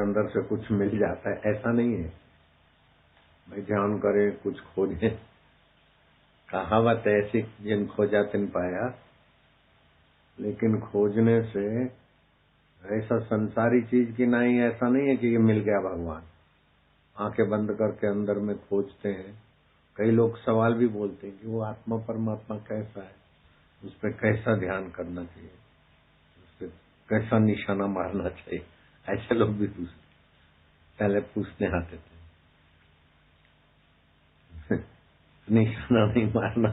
करके अंदर से कुछ मिल जाता है, ऐसा नहीं है। भाई ध्यान करे कुछ खोजे, कहावत ऐसी जिन खोजा तिन पाया, लेकिन खोजने से ऐसा संसारी चीज की नहीं, ऐसा नहीं है कि ये मिल गया भगवान। आंखें बंद करके अंदर में खोजते हैं। कई लोग सवाल भी बोलते हैं कि वो आत्मा परमात्मा कैसा है, उस पर कैसा ध्यान करना चाहिए, उस पर कैसा निशाना मारना चाहिए, ऐसे लोग भी पहले पूछने आते थे। निशाना नहीं मारना,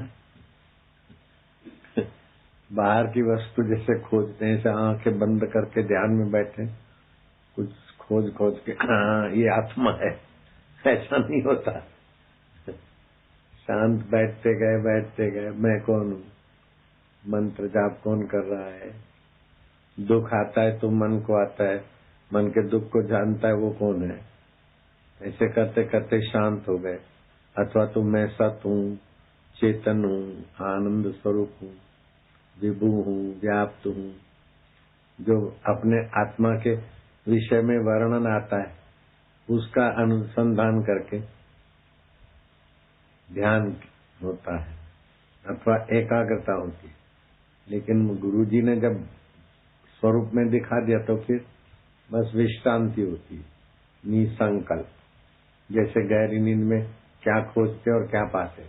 बाहर की वस्तु जैसे खोजते हैं, ऐसे आंखें बंद करके ध्यान में बैठे कुछ खोज खोज के हाँ ये आत्मा है, ऐसा नहीं होता। शांत बैठते गए, मैं कौन हूँ, मंत्र जाप कौन कर रहा है, दुख आता है तो मन को आता है, मन के दुख को जानता है वो कौन है। ऐसे करते करते शांत हो गए। अथवा तो मैं सत हूँ, चेतन हूँ, आनंद स्वरूप हूँ, विभु हूँ, व्याप्त हूँ, जो अपने आत्मा के विषय में वर्णन आता है उसका अनुसंधान करके ध्यान होता है अथवा एकाग्रता होती है। लेकिन गुरुजी ने जब स्वरूप में दिखा दिया तो फिर बस विश्रांति होती है, निसंकल्प। जैसे गहरी नींद में क्या खोजते और क्या पाते,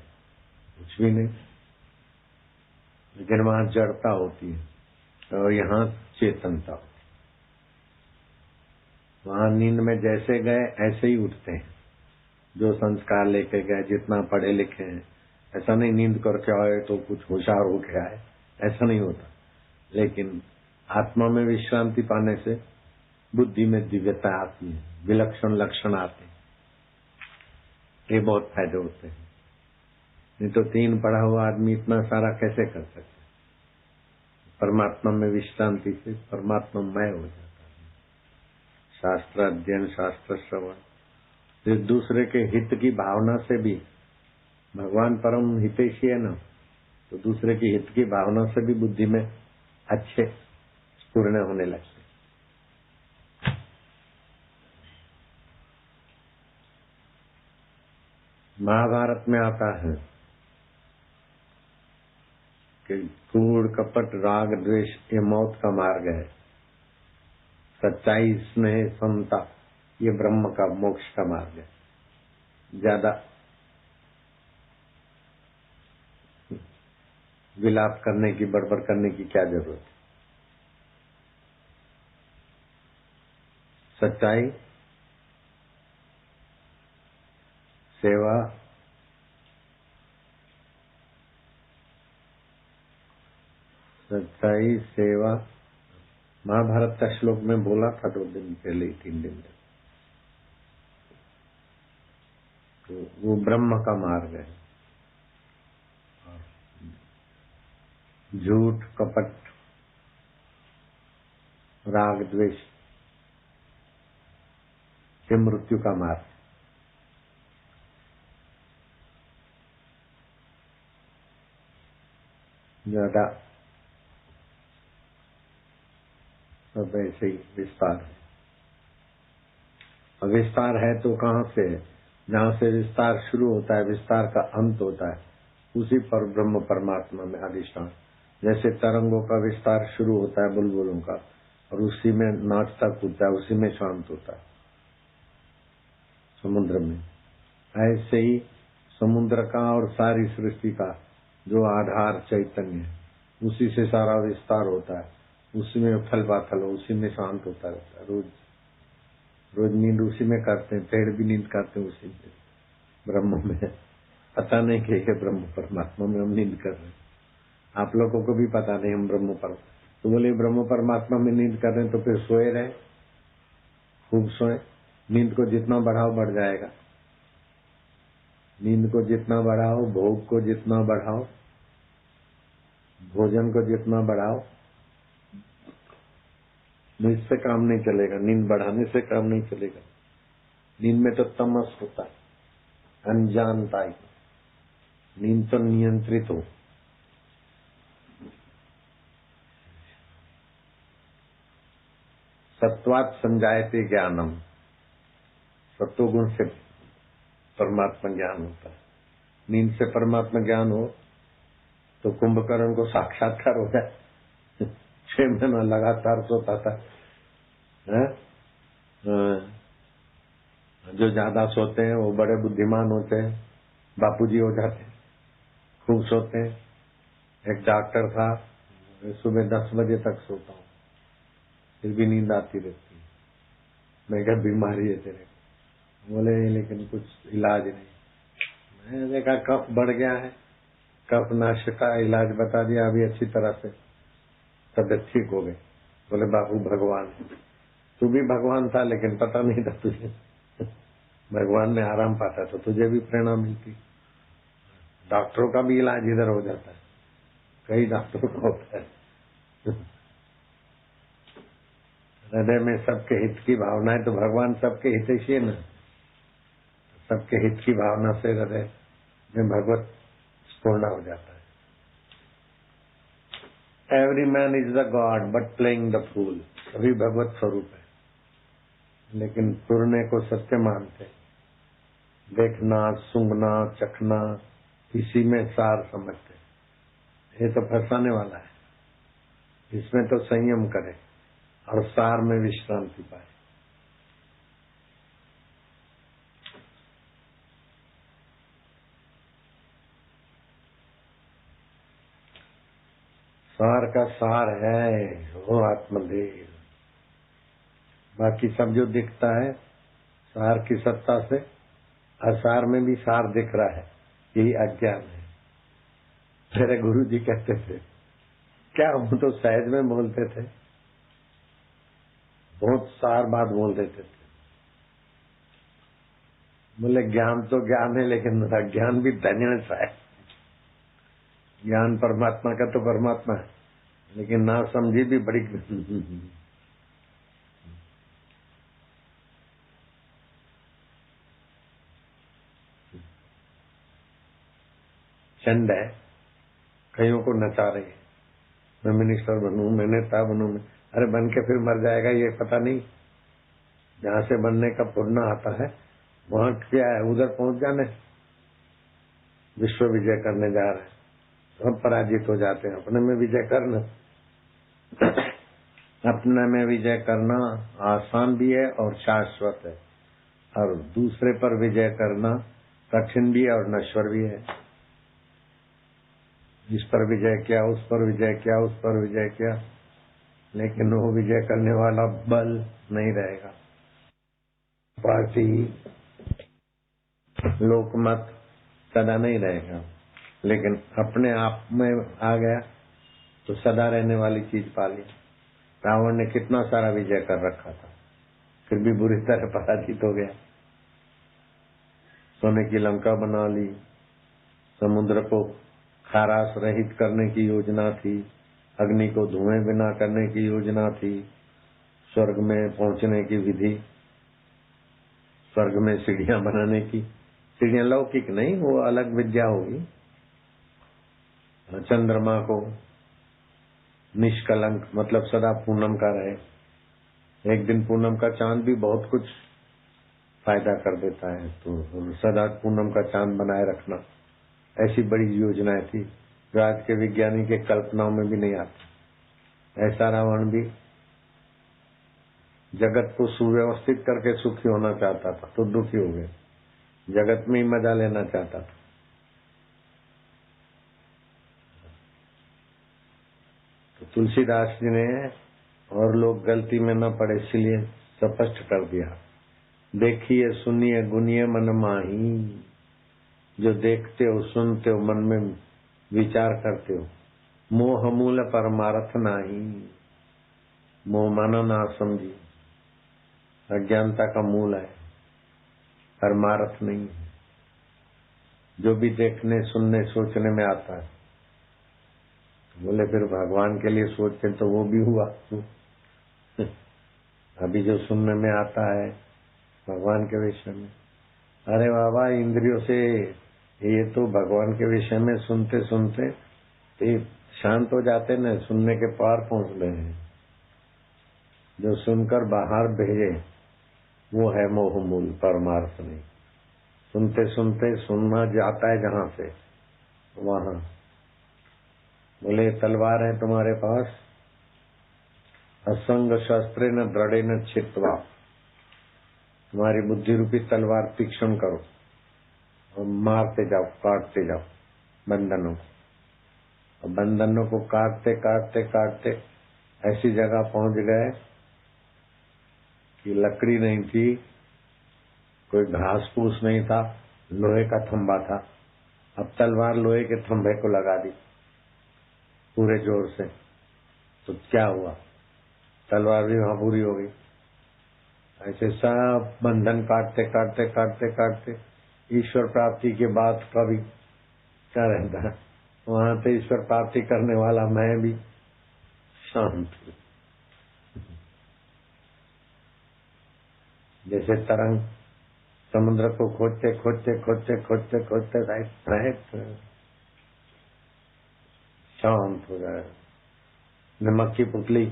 कुछ भी नहीं, लेकिन वहां जड़ता होती है और यहाँ चेतनता होती है। वहां नींद में जैसे गए ऐसे ही उठते हैं, जो संस्कार लेके गए, जितना पढ़े लिखे हैं। ऐसा नहीं नींद करके आए तो कुछ होशियार होके आए, ऐसा नहीं होता। लेकिन आत्मा में विश्रांति पाने से बुद्धि में दिव्यता आती है, विलक्षण लक्षण आते हैं, ये बहुत फायदे होते हैं। नहीं तो 3 पढ़ा हुआ आदमी इतना सारा कैसे कर सकते। परमात्मा में विश्रांति से परमात्मामय हो जाता है। शास्त्र अध्ययन, शास्त्र श्रवण, फिर दूसरे के हित की भावना से भी, भगवान परम हितैषी है ना, तो दूसरे की हित की भावना से भी बुद्धि में अच्छे पूर्ण होने लगते। महाभारत में आता है कि कूड़ कपट राग द्वेष ये मौत का मार्ग है, सच्चाई स्नेह समता ये ब्रह्म का मोक्ष का मार्ग है। ज्यादा विलाप करने की, बड़बड़ करने की क्या जरूरत है। सच्चाई, सेवा, सच्चाई, सेवा, महाभारत का श्लोक में बोला था 2 दिन पहले, 3 दिन पहले, तो वो ब्रह्म का मार्ग है। झूठ कपट राग द्वेष ये मृत्यु का मार्ग। ज्यादा सब ऐसे ही विस्तार है। और विस्तार है तो कहाँ से है, जहाँ से विस्तार शुरू होता है, विस्तार का अंत होता है, उसी पर ब्रह्म परमात्मा में अधिष्ठान। जैसे तरंगों का विस्तार शुरू होता है बुलबुलों का, और उसी में नाचता कूदता है, उसी में शांत होता है समुद्र में। ऐसे ही समुद्र का और सारी सृष्टि का जो आधार चैतन्य है, उसी से सारा विस्तार होता है, उसी में उथल पाथल हो, उसी में शांत होता रहता है। रोज नींद उसी में करते हैं, पेड़ भी नींद करते हैं उसी में, ब्रह्म में। पता नहीं कि ब्रह्म परमात्मा में हम नींद कर रहे हैं। आप लोगों को भी पता नहीं हम ब्रह्म पर, तो बोले ब्रह्म परमात्मा में नींद कर रहे हैं, तो फिर सोए रहे, खूब सोए। नींद को जितना बढ़ाओ बढ़ जाएगा, नींद को जितना बढ़ाओ, भोग को जितना बढ़ाओ, भोजन को जितना बढ़ाओ, इससे काम नहीं चलेगा। नींद बढ़ाने से काम नहीं चलेगा। नींद में तो तमस होता है, अनजानता है। नींद तो नियंत्रित हो। सत्वात् संजायते ज्ञानम, सत्वगुण से परमात्मा ज्ञान होता है। नींद से परमात्मा ज्ञान हो तो कुंभकर्ण को साक्षात्कार हो जाए। 6 महीना लगातार सोता था। जो ज्यादा सोते हैं वो बड़े बुद्धिमान होते हैं, बापूजी हो जाते हैं। खूब सोते हैं। एक डॉक्टर था, सुबह 10 बजे तक सोता हूँ, फिर भी नींद आती रहती है। मैं क्या बीमारी है तेरे? बोले लेकिन कुछ इलाज नहीं। मैंने देखा कफ बढ़ गया है, कफ नाश का इलाज बता दिया, अभी अच्छी तरह से तबियत ठीक हो गई। बोले बाबू भगवान, तू भी भगवान था लेकिन पता नहीं था तुझे। भगवान में आराम पाता तो तुझे भी प्रेरणा मिलती। डॉक्टरों का भी इलाज इधर हो जाता है, कई डॉक्टरों का होता है। हृदय में सबके हित की भावना है तो भगवान सबके हितैषी है ना। सबके हित की भावना से हृदय में भगवत पूर्ण हो जाता है। Every man is the god but playing the fool. सभी भगवत स्वरूप है लेकिन पुरने को सत्य मानते। देखना, सूंघना, चखना, इसी में सार समझते। ये तो फंसाने वाला है। इसमें तो संयम करे और सार में विश्रांति पाए। सार का सार है वो आत्मदेव। बाकी सब जो दिखता है सार की सत्ता से, असार में भी सार दिख रहा है, यही अज्ञान है। मेरे गुरु जी कहते थे, क्या हम तो सहज में बोलते थे, बहुत सार बात बोल देते थे। बोले ज्ञान तो ज्ञान है लेकिन अज्ञान भी धन्य सा है। ज्ञान परमात्मा का तो परमात्मा है लेकिन ना समझी भी बड़ी चंड है, कईयों को नचा रही है। मैं मिनिस्टर बनूं, मैं नेता बनूं। अरे बन के फिर मर जाएगा ये पता नहीं। जहां से बनने का पुण्य आता है वहां क्या है, उधर पहुंच जाने। विश्व विजय करने जा रहे हैं, सब पराजित हो जाते हैं। अपने में विजय करना अपने में विजय करना आसान भी है और शाश्वत है, और दूसरे पर विजय करना कठिन भी है और नश्वर भी है। इस पर विजय किया, उस पर विजय किया, उस पर विजय किया, लेकिन वो विजय करने वाला बल नहीं रहेगा। पार्टी, लोकमत सदा नहीं रहेगा, लेकिन अपने आप में आ गया तो सदा रहने वाली चीज पा ली। रावण ने कितना सारा विजय कर रखा था, फिर भी बुरी तरह पराजित हो गया। सोने की लंका बना ली, समुद्र को खाराश रहित करने की योजना थी, अग्नि को धुएं बिना करने की योजना थी, स्वर्ग में पहुंचने की विधि, स्वर्ग में सीढ़ियां बनाने की। सीढ़ियां लौकिक नहीं, वो अलग विद्या होगी। चंद्रमा को निष्कलंक मतलब सदा पूनम का रहे। एक दिन पूनम का चांद भी बहुत कुछ फायदा कर देता है, तो सदा पूनम का चांद बनाए रखना, ऐसी बड़ी योजनाएं थी जो आज के विज्ञानी के कल्पनाओं में भी नहीं आती। ऐसा रावण भी जगत को सुव्यवस्थित करके सुखी होना चाहता था तो दुखी हो गए, जगत में ही मजा लेना चाहता था। तो तुलसीदास जी ने और लोग गलती में न पड़े इसलिए स्पष्ट कर दिया, देखिए सुनिए गुनिए मन माही। जो देखते हो, सुनते हो, मन में विचार करते हो, मोह मूल परमार्थ नाही। मोह माना ना समझी, अज्ञानता का मूल है, परमार्थ नहीं है। जो भी देखने, सुनने, सोचने में आता है, बोले फिर भगवान के लिए सोचते तो वो भी हुआ। अभी जो सुनने में आता है भगवान के विषय में, अरे बाबा इंद्रियों से ये तो भगवान के विषय में सुनते सुनते ये शांत हो जाते न, सुनने के पार पहुंच गए हैं। जो सुनकर बाहर भेजे वो है मोह मूल, परमार्थ नहीं। सुनते सुनते सुनना जाता है जहां से वहां। बोले तलवार है तुम्हारे पास, असंग शस्त्रे न दृढ़े न छित्वा, तुम्हारी बुद्धि रूपी तलवार तीक्ष्ण करो और मारते जाओ, काटते जाओ बंधनों को। और बंधनों को काटते काटते काटते ऐसी जगह पहुंच गए कि लकड़ी नहीं थी, कोई घास फूस नहीं था, लोहे का थंबा था। अब तलवार लोहे के थंबे को लगा दी पूरे जोर से, तो क्या हुआ, तलवार भी वहां पूरी हो गई। ऐसे सब बंधन काटते काटते काटते काटते ईश्वर प्राप्ति के बाद कभी क्या रहता है, वहां तो ईश्वर प्राप्ति करने वाला मैं भी शांत हूं। जैसे तरंग समुद्र को खोजते खोजते खोजते खोजते खोजते शांत हो जाए। नमक की पुतली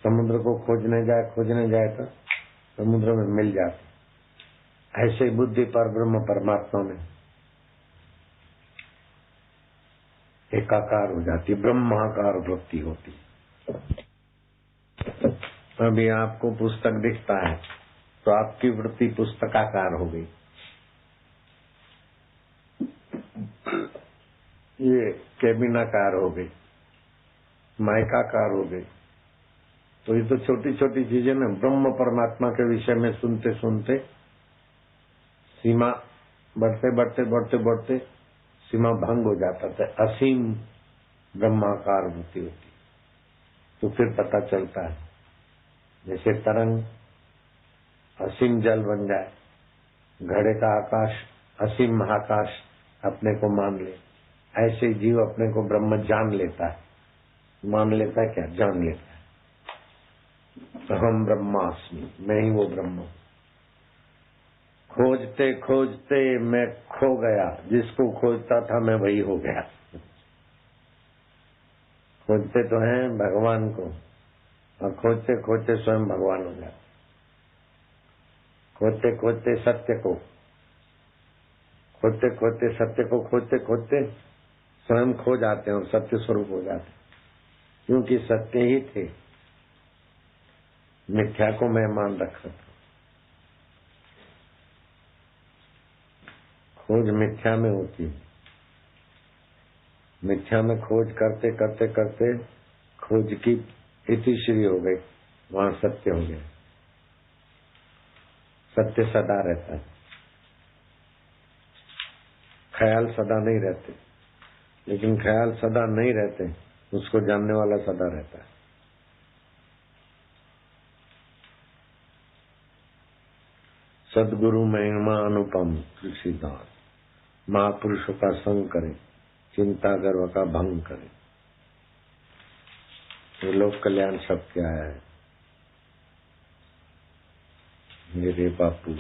समुद्र को खोजने जाए तो समुद्र में मिल जाती। ऐसे बुद्धि पर ब्रह्म परमात्मा में एकाकार हो जाती, ब्रह्माकार वृत्ति होती। अभी आपको पुस्तक दिखता है तो आपकी वृत्ति पुस्तकाकार हो गई, ये केबिनाकार हो गई, माइकाकार हो गई। तो ये तो छोटी छोटी चीजें ना, ब्रह्म परमात्मा के विषय में सुनते सुनते सीमा बढ़ते बढ़ते बढ़ते बढ़ते सीमा भंग हो जाता था, असीम ब्रह्माकार वृत्ति होती। तो फिर पता चलता है जैसे तरंग असीम जल बन जाए, घड़े का आकाश असीम महाकाश अपने को मान ले, ऐसे जीव अपने को ब्रह्म जान लेता है। मान लेता है क्या, जान लेता है। हम ब्रह्मास्मि, मैं ही वो ब्रह्म हूं। खोजते खोजते मैं खो गया, जिसको खोजता था मैं वही हो गया। खोजते तो हैं भगवान को और खोजते खोजते स्वयं भगवान हो जाते। खोजते खोजते सत्य को, खोजते खोजते सत्य को, खोजते खोजते स्वयं खो जाते हैं और सत्य स्वरूप हो जाते, क्योंकि सत्य ही थे, मिथ्या को मैं मान रखा था। खोज मिथ्या में होती है, मिथ्या में खोज करते करते करते खोज की इतिश्री हो गई, वहां सत्य हो गया। सत्य सदा रहता है, ख्याल सदा नहीं रहते, लेकिन ख्याल सदा नहीं रहते, उसको जानने वाला सदा रहता है। सदगुरु महिमा अनुपम तुलसीदास, महापुरुषों का संग करे, चिंता गर्व का भंग करे। ये लोक कल्याण सब क्या है मेरे बापू।